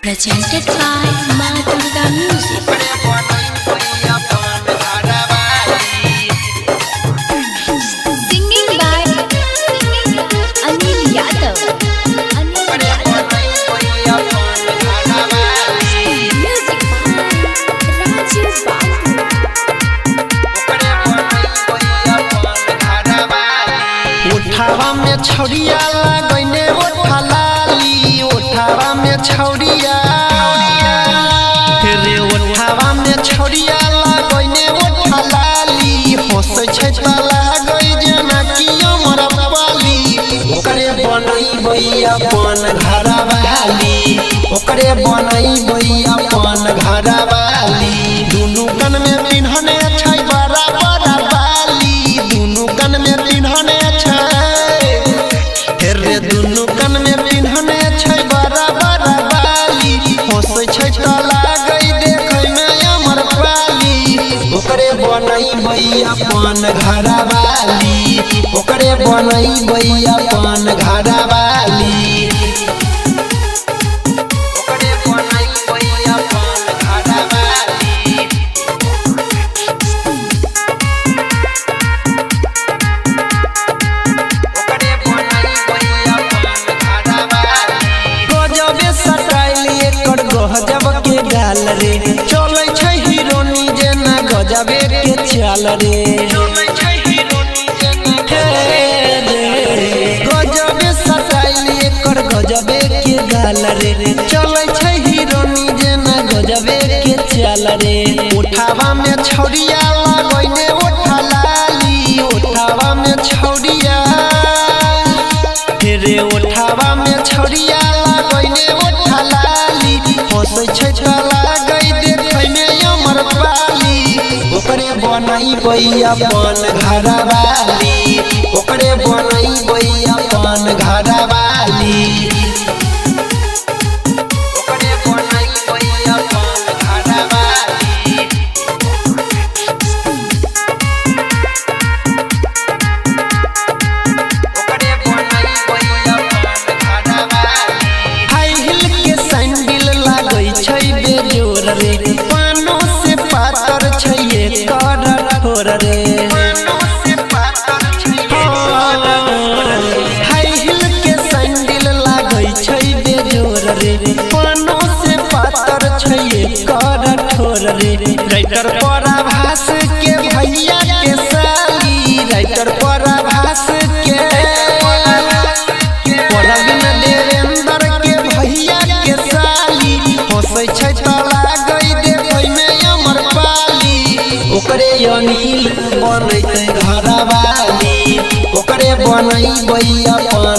Presented by Ma Durga Music. Singing by Anil Yadav. Music by Raju Babu. उठावा में छौड़िया लगने उठा लाली उठावा में छौड़िया रे उठावा में छौड़िया लगने उठा लाली हंसै छै त लागै जेना कि हमर पाली ओकरे बनैबै अपन घरवाली ओकरे बनैबै अपन घरवाली दुनू कन में पिन्हने छै बड़ा बड़ा बाली दुनू कन में पिन्हने रे दुनू कन में पिन्हने छै बड़ा बड़ा बाली हंसै छै त लागै देखै में हमर पाली ओकरे बनैबै अपन घरवाली ओकरे बनैबै अपन घरवाली ओकरे बनैबै अपन घरवाली गजब के गाल रे चलै छै हीरोनी जेना गजबे के चाल रे गजबे सटाइल एकर गजबे के गाल रे चलै छै हीरोनी जेना गजबे के चाल रे उठावा में छौड़िया लगने उठा लाली उठावा में छौड़िया रे उठावा में छौड़िया लगने उठा लाली हंसै छै त लागै देखै में हमर पाली ओकरे बनैबै अपन घरवाली ओकरे बनैबै अपन घरवाली ओकरे बनैबै अपन घरवाली ओकरे बनैबै अपन घरवाली हाई हिल के सैंडल लागै छै बेजोर रे पानो से पातर छै एकर ठोर रे हाई हिल के सैंडल लागै छै बेजोर रे पानो से पातर छै एकर ठोर रे राइटर पराभास के भैया के साली राइटर पराभास के परवीन देवेंद्र के भैया के साली हंसै छै त लागै देखै में हमर पाली ओकरे अनिल बनैतै घरवाली ओकरे बनैबै अपन